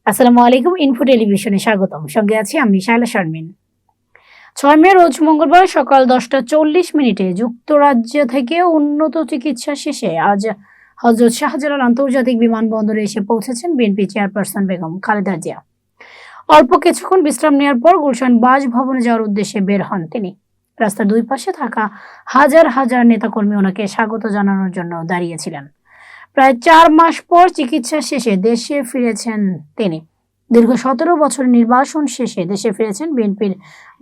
আসসালামু আলাইকুম, ইনফো টেলিভিশনে স্বাগতম। সঙ্গে আছি আমি শায়লা শারমিন। 6 মে রোজ মঙ্গলবার সকাল 10টা 40 মিনিটে যুক্তরাজ্য থেকে উন্নত চিকিৎসা শেষে আজ হযরত শাহজালাল আন্তর্জাতিক বিমানবন্দরে এসে পৌঁছেছেন বিএনপি চেয়ারপারসন বেগম খালেদা জিয়া। অল্প কিছুক্ষণ বিশ্রাম নেওয়ার পর গুলশান বাসভবনে যাওয়ার উদ্দেশ্যে বের হন তিনি। রাস্তার দুই পাশে থাকা হাজার হাজার নেতাকর্মী ওনাকে স্বাগত জানানোর জন্য দাঁড়িয়েছিলেন। প্রায় 4 মাস পর চিকিৎসা শেষে দেশে ফিরেছেন তিনি। দীর্ঘ 17 বছর নির্বাসন শেষে দেশে ফিরেছেন বিএনপির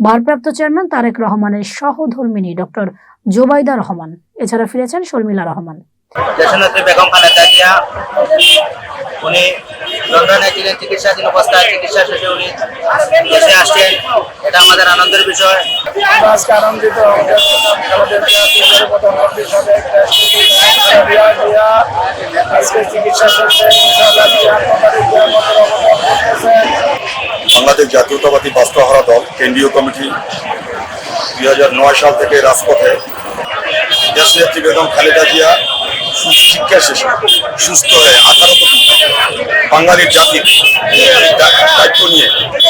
ভারপ্রাপ্ত চেয়ারম্যান তারেক রহমানের সহধর্মিণী ডক্টর জোবাইদা রহমান। এছাড়া ফিরেছেন শর্মিলা রহমান। দেশনেত্রী বেগম খালেদা জিয়া উনি লন্ডনে ছিলেন চিকিৎসাধীন অবস্থায়, চিকিৎসা শেষে উনি দেশে আসছেন, এটা আমাদের আনন্দের বিষয়। আজকে আনন্দিত আজকে চিকিৎসা শেষে বাংলাদেশ জাতীয়তাবাদী বাস্তুহারা দল কেন্দ্রীয় কমিটি 2009 সাল থেকে রাজপথে। দেশনেত্রী বেগম খালেদা জিয়া শিক্ষা শেষে সুস্থ হয়ে 18 কোটি বাঙালির জাতির দায়িত্ব নিয়ে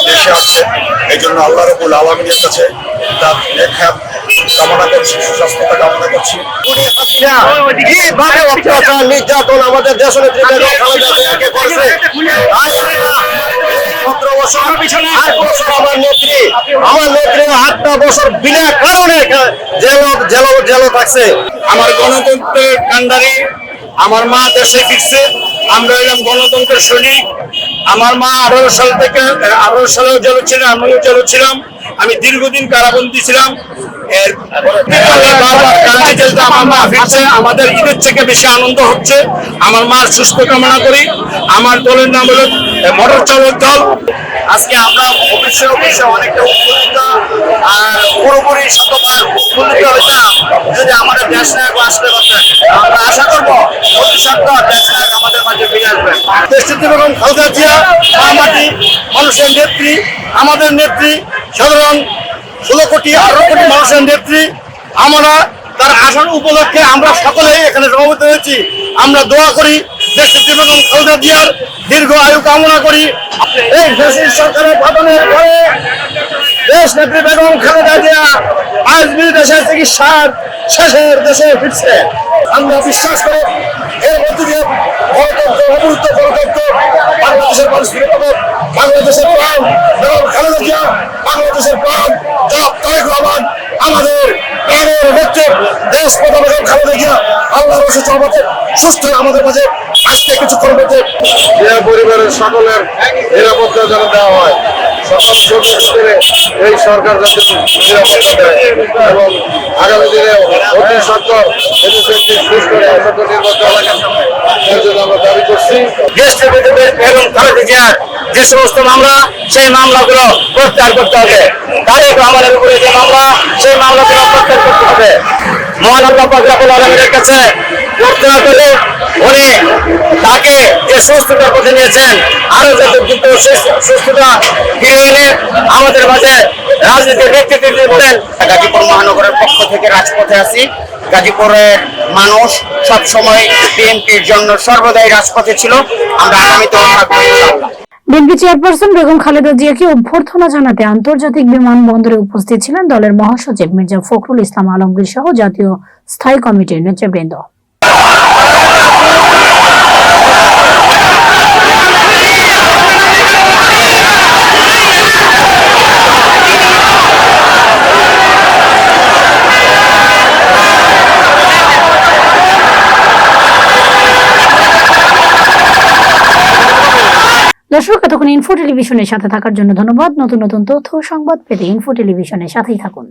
দেশে আসছে। এই জন্য আল্লাহ রাব্বুল আলামিনের কাছে তার নেক কামনা করছি, সুস্বাস্থ্যতা কামনা করছি। নির্যাতন আমাদের দেশনেত্রী বেগম খালেদা জিয়াকে করছে। আমার নেত্রী 8টা বছর বিনা কারণে জেল থাকছে। আমার গণতন্ত্রের কান্ডারি, আমার মা দেশে ফিরছে। আমরা এলাম গণতন্ত্রের সৈনিক। আমার মা 18 সাল থেকে 18 সালেও জেলে ছিলেন, আমিও জেলে ছিলাম। আমি দীর্ঘদিন কারাবন্দী ছিলাম। আমার মা ফিরছে, আমাদের ঈদের থেকে বেশি আনন্দ হচ্ছে। আমার মার সুস্থ কামনা করি। আমার দলের নাম হলো মোটর চালক দল। আজকে আমরা অফিসে অনেকটা উৎফুল্লিত আর পুরোপুরি শতভাগ উৎফুল্লিত হইতাম যদি আমাদের দেশ নায়ক আসতে পারতেন। আমরা আশা করবো অতি সত্ত্বর দেশ নায়ক আমাদের মাঝে ফিরে আসবেন। দেশনেত্রী বেগম খালেদা জিয়া মাটি মানুষের নেত্রী, আমাদের নেত্রী, সাধারণ 16 কোটি 18 কোটি মানুষের নেত্রী। আমরা তার আসার উপলক্ষে আমরা সকলেই এখানে সমবেত হয়েছি। আমরা দোয়া করি দেশনেত্রী বেগম খালেদা জিয়ার দীর্ঘ আয়ু কামনা করি। এই দেশের সরকারের পতনের পরে দেশনেত্রী বেগম খালেদা জিয়া আজ বিদেশে চিকিৎসার শেষের দেশে ফিরছে। আমরা বিশ্বাস করি এর মধ্যে দিয়ে গণতন্ত্র, অবরুদ্ধ গণতন্ত্র, বাংলাদেশের মানুষের বাংলাদেশের প্রাণ বেগম খালেদা জিয়া, বাংলাদেশের প্রাণ জনাব তারেক রহমান, আমাদের প্রাণের নেত্রী দেশ প্রধান বেগম খালেদা জিয়া আল্লাহর অশেষ রহমতে সুস্থ আমাদের মাঝে আসতে কিছুক্ষণ মধ্যে পরিবারের সকলের নিরাপত্তা যেন দেওয়া হয়। সকল জরুরি এই সরকার যাতে নিরাপত্তা দেয় এবং আগামী দিনে অতি সত্ত্বর সুস্থ নির্বাচন জন্য আমরা দাবি করছি। বেগম খালেদা জিয়ার যে সমস্ত মামলা, সেই মামলাগুলো প্রত্যাহার করতে হবে। তারেক রহমানের উপরে যে মামলা, সেই মামলাগুলো প্রত্যাহার করতে হবে। মহান আল্লাহ পাক রব্বুল আলামিনের কাছে প্রার্থনা করে উনি তাকে যে সুস্থতার পথে নিয়েছেন, আরো যাতে দ্রুত সুস্থতা ফিরে এনে আমাদের মাঝে রাজনীতির নেতৃত্ব দিতেন। গাজীপুর মহানগরের পক্ষ থেকে রাজপথে আছি। গাজীপুরের মানুষ সব সময় বিএনপির জন্য সর্বদাই রাজপথে ছিল। আমরা আগামীতেও থাকবো ইনশাআল্লাহ। বিএনপি চেয়ারপারসন বেগম খালেদা জিয়াকে অভ্যর্থনা জানাতে আন্তর্জাতিক বিমানবন্দরে উপস্থিত ছিলেন দলের মহাসচিব মির্জা ফখরুল ইসলাম আলমগীর সহ জাতীয় স্থায়ী কমিটির নেতৃবৃন্দ। দর্শক, এতক্ষণ ইনফো টেলিভিশনের সাথে থাকার জন্য ধন্যবাদ। নতুন নতুন তথ্য সংবাদ পেতে ইনফো টেলিভিশনের সাথেই থাকুন।